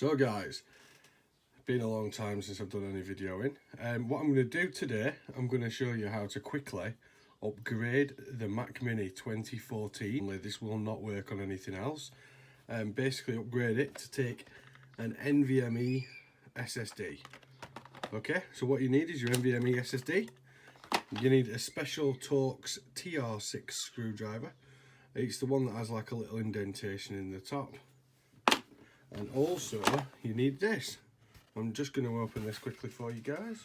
So guys, it's been a long time since I've done any videoing. What I'm going to do today, I'm going to show you how to quickly upgrade the Mac Mini 2014. This will not work on anything else. Basically upgrade it to take an NVMe SSD. Okay, so what you need is your NVMe SSD. You need a special Torx TR6 screwdriver. It's the one that has like a little indentation in the top. And also you need this. I'm just going to open this quickly for you guys.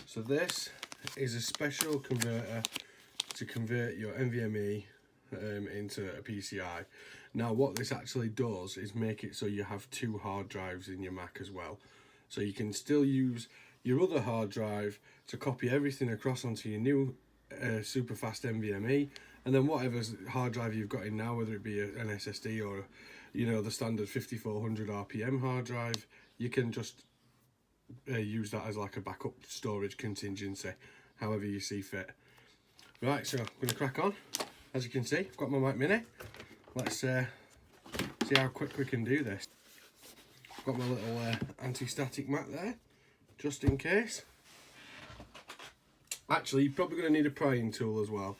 So this is a special converter to convert your NVMe into a PCI. Now what this actually does is make it so you have two hard drives in your Mac as well. So you can still use your other hard drive to copy everything across onto your new super fast NVMe, and then whatever hard drive you've got in now, whether it be an SSD or the standard 5400 RPM hard drive, you can just use that as like a backup storage contingency, however you see fit. Right, so I'm going to crack on. As you can see, I've got my Mac Mini. Let's see how quick we can do this. I've got my little anti-static mat there, just in case. Actually, you're probably going to need a prying tool as well.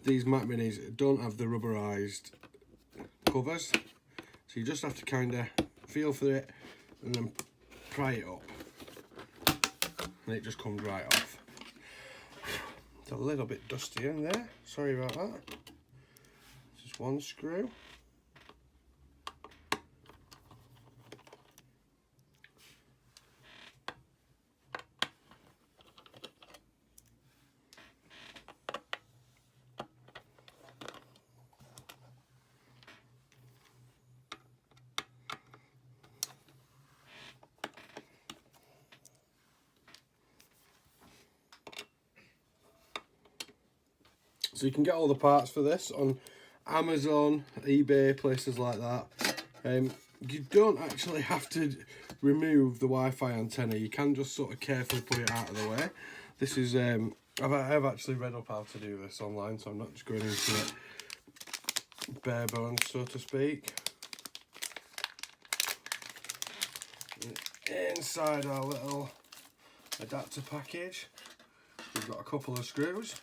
These Mac Minis don't have the rubberized covers, so you just have to kind of feel for it and then pry it up, and it just comes right off. It's a little bit dusty in there, sorry about that. Just one screw. So you can get all the parts for this on Amazon, eBay, places like that. You don't actually have to remove the Wi-Fi antenna. You can just sort of carefully put it out of the way. This is I've actually read up how to do this online, so I'm not just going into it bare bones, so to speak. Inside our little adapter package, we've got a couple of screws.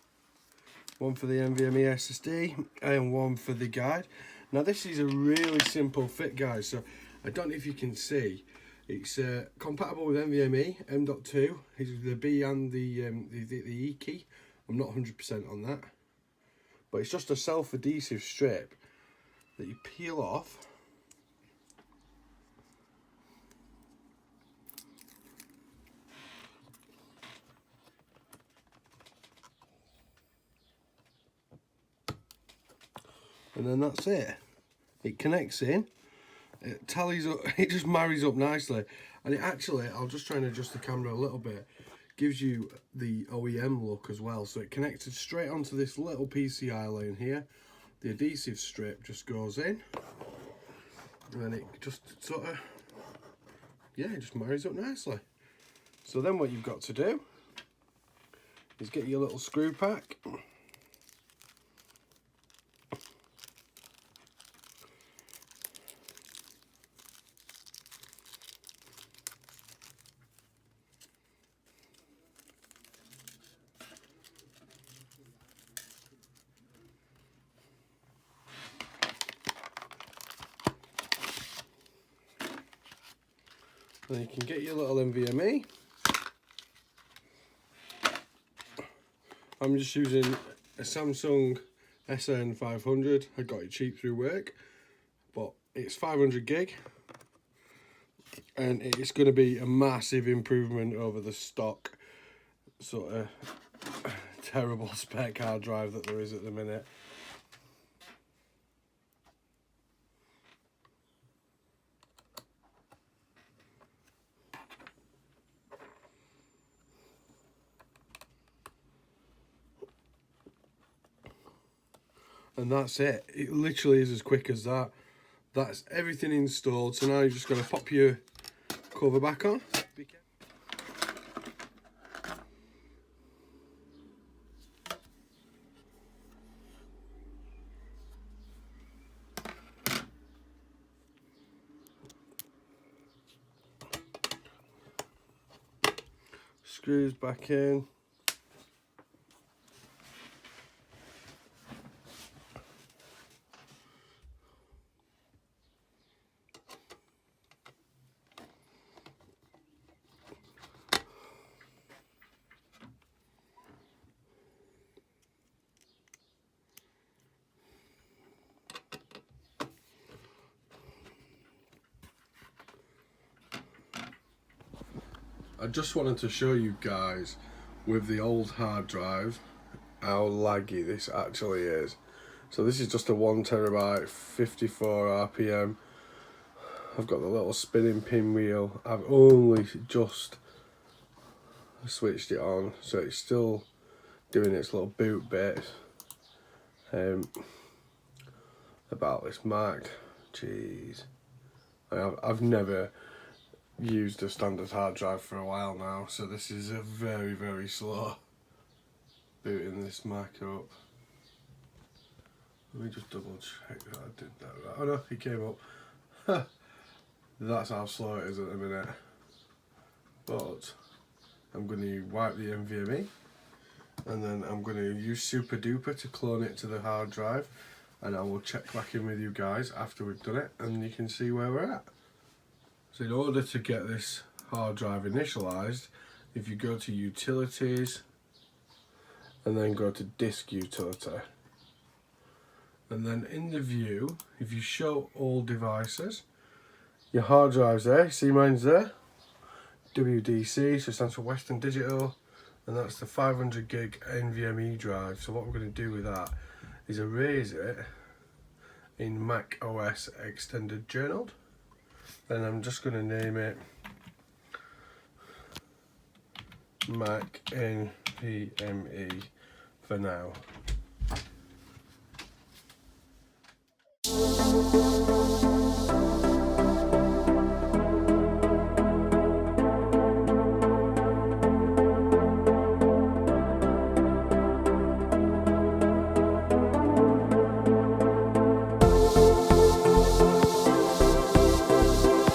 One for the NVMe SSD and one for the guide. Now this is a really simple fit, guys, so I don't know if you can see. It's compatible with NVMe M.2. It's the B and the E key. I'm not 100% on that, but it's just a self-adhesive strip that you peel off. And then that's it. It connects in, it tallies up, it just marries up nicely. And it actually, I'll just try and adjust the camera a little bit, gives you the OEM look as well. So it connected straight onto this little PCI lane here. The adhesive strip just goes in, and then it just sort of, yeah, it just marries up nicely. So then what you've got to do is get your little screw pack. Then you can get your little NVMe. I'm just using a Samsung SN500. I got it cheap through work, but it's 500 gig, and it's going to be a massive improvement over the stock sort of terrible spec hard drive that there is at the minute. And that's it. It literally is as quick as that. That's everything installed. So now you're just going to pop your cover back on. screws back in. I just wanted to show you guys with the old hard drive how laggy this actually is. So this is just a 1 terabyte, 54 RPM. I've got the little spinning pinwheel. I've only just switched it on, so it's still doing its little boot bit. About this Mac, jeez, I've never used a standard hard drive for a while now, so this is a very slow booting this Mac up. Let me just double check that I did that right. Oh no, it came up. That's how slow it is at the minute. But I'm going to wipe the NVMe, and then I'm going to use Super Duper to clone it to the hard drive, and I will check back in with you guys after we've done it, and you can see where we're at. So in order to get this hard drive initialized, if you go to Utilities and then go to Disk Utility, and then in the view, if you show all devices, your hard drive's there, see mine's there, WDC, so it stands for Western Digital, and that's the 500 gig NVMe drive. So what we're going to do with that is erase it in Mac OS Extended Journaled. Then I'm just going to name it Mac NVMe for now.